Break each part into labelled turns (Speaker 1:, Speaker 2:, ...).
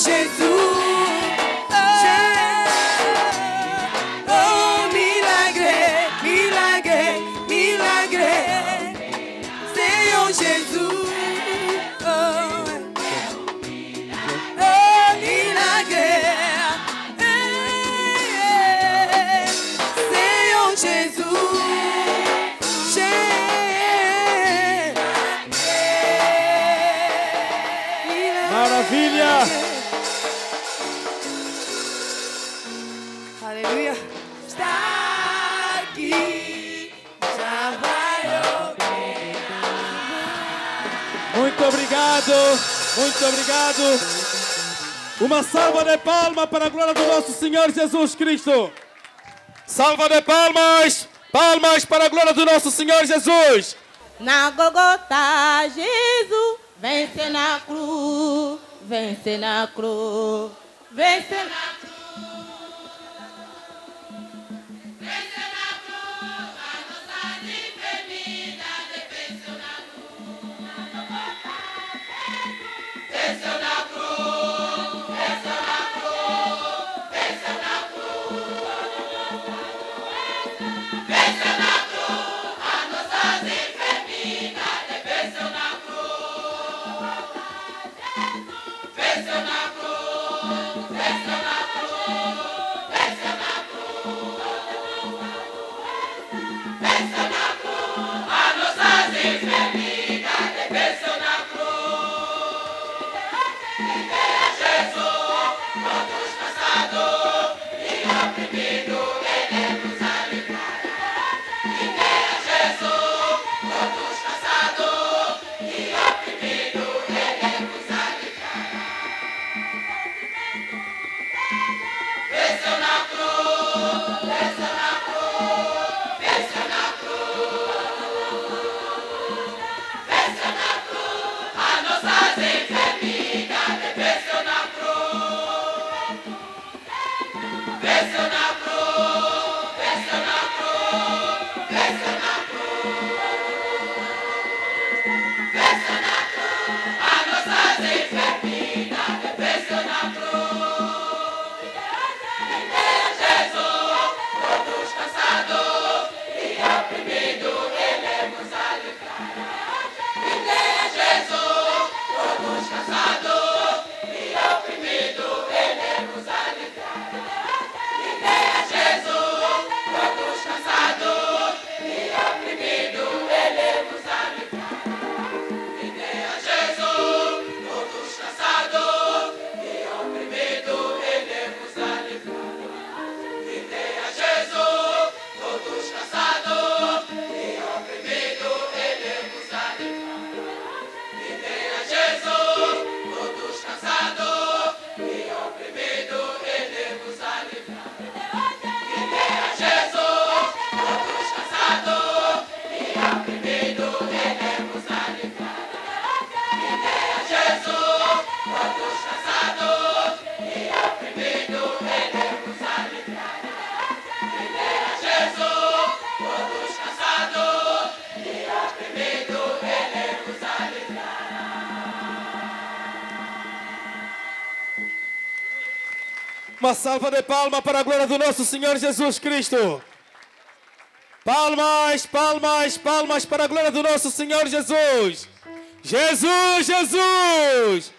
Speaker 1: Jesus. Oh, milagre, milagre, milagre. Senhor Jesus. Oh, milagre. Senhor Jesus.
Speaker 2: Maravilha!
Speaker 1: Aleluia. Está aqui, já vai operar.
Speaker 2: Muito obrigado, muito obrigado. Uma salva de palmas para a glória do nosso Senhor Jesus Cristo. Salva de palmas, palmas para a glória do nosso Senhor Jesus.
Speaker 3: Na Gogota, Jesus vence na cruz, vence na cruz, vence na cruz. Vence na cruz, a nossa enfermidade venceu na cruz. Na Gogota, Jesus venceu na cruz, venceu na cruz, venceu na cruz. Venceu na cruz, a nossas enfermidades venceu na cruz. Venceu na cruz, venceu na cruz, venceu na cruz. Venceu na cruz, a nossas enfermidades venceu na cruz. Libera Jesus, todos cansados e oprimidos, Ele nos aliviará. Libera Jesus, todos cansados e oprimidos, Ele nos aliviará. Venceu na cruz, venceu na cruz, venceu na cruz. Venceu na cruz, a nossas enfermidades venceu na cruz. Venceu na cruz, venceu na cruz, venceu na cruz. Venceu na cruz, a nossas enfermidades venceu na cruz. Libera Jesus, todos cansados e oprimidos, Ele nos aliviará. Libera Jesus, todos cansados e oprimidos, Ele nos aliviará. Libera Jesus, todos cansados e oprimidos, Ele nos aliviará. Libera Jesus, todos cansados e oprimidos, Ele nos aliviará. Libera Jesus, todos cansados e oprimidos, Ele nos aliviará. Libera Jesus, todos cansados e oprimidos, Ele nos aliviará. Libera Jesus, todos cansados e oprimidos, Ele nos aliviará. Libera Jesus, todos cansados e oprimidos, Ele nos aliviará. Libera Jesus, todos cansados e oprimidos, Ele nos aliviará.
Speaker 2: Uma salva de palmas para a glória do nosso Senhor Jesus Cristo. Palmas, palmas, palmas para a glória do nosso Senhor Jesus. Jesus, Jesus.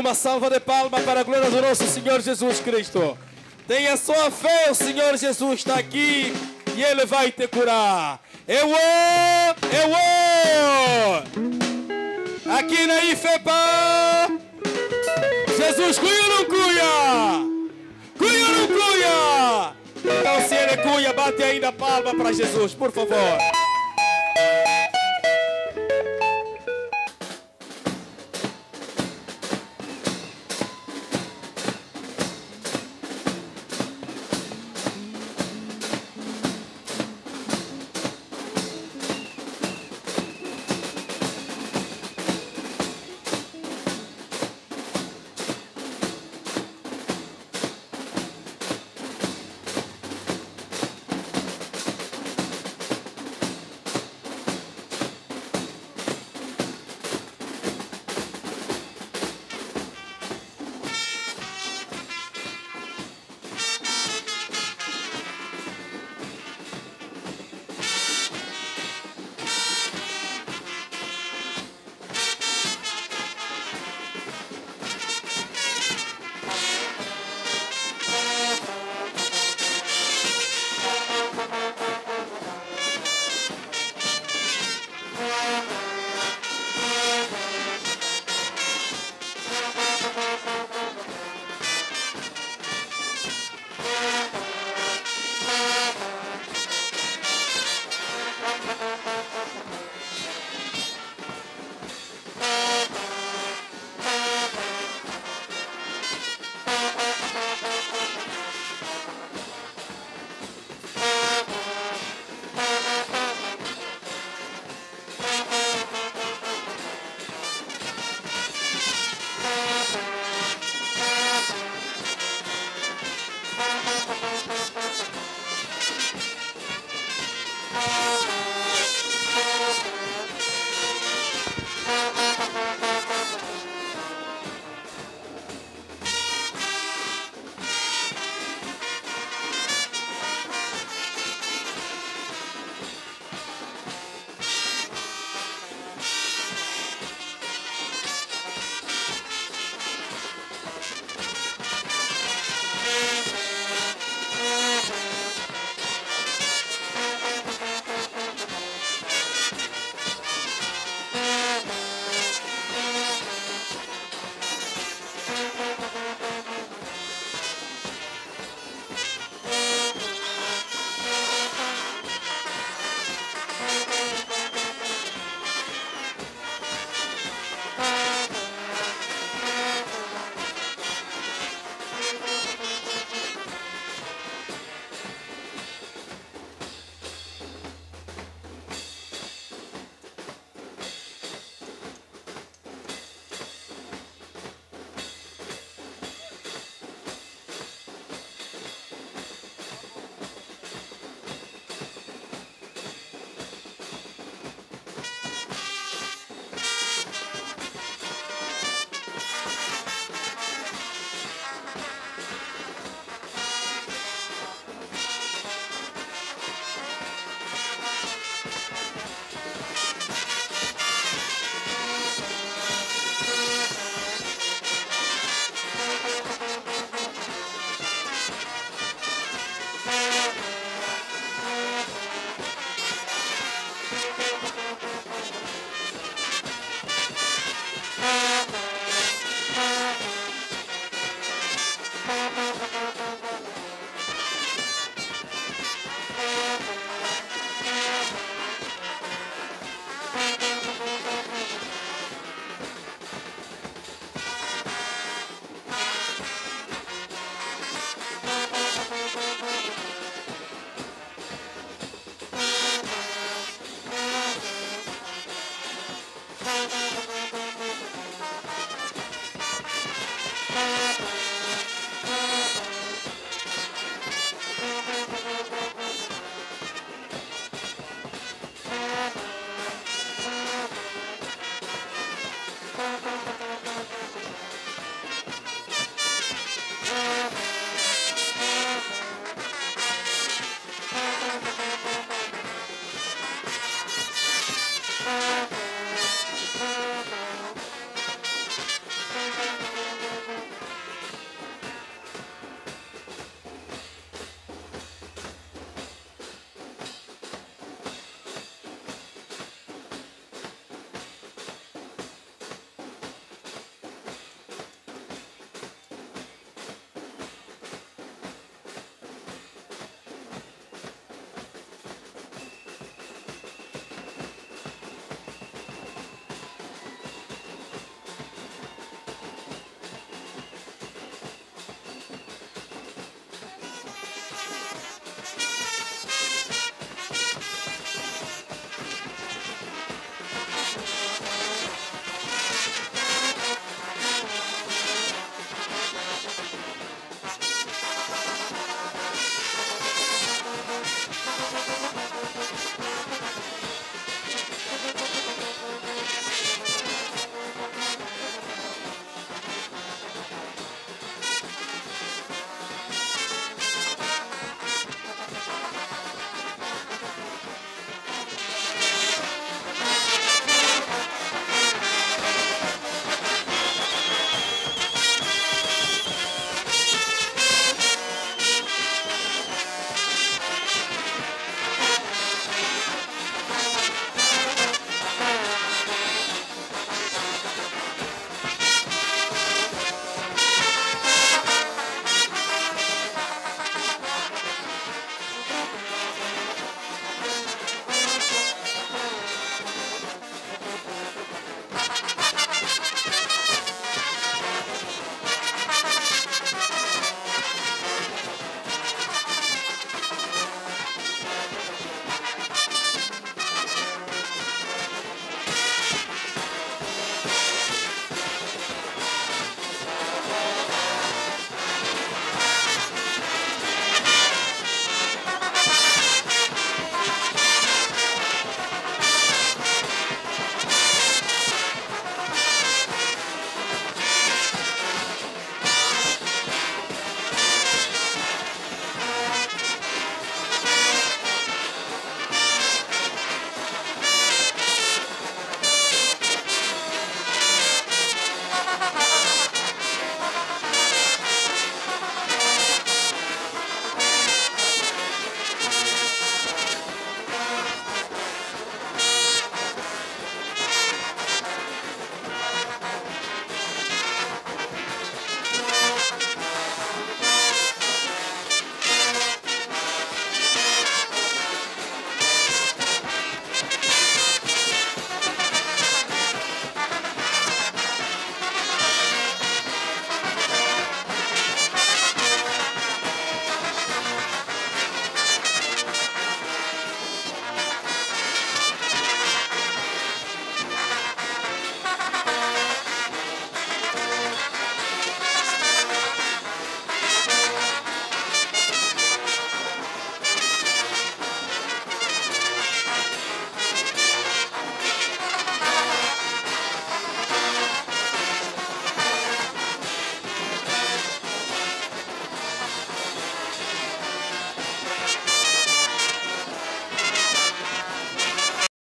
Speaker 2: Uma salva de palmas para a glória do nosso Senhor Jesus Cristo. Tenha só fé, o Senhor Jesus está aqui e Ele vai te curar. Eu aqui na IFEPA. Jesus cuia ou não cuia? Cuia ou não cuia? Então se Ele cuia, bate ainda a palma para Jesus, por favor.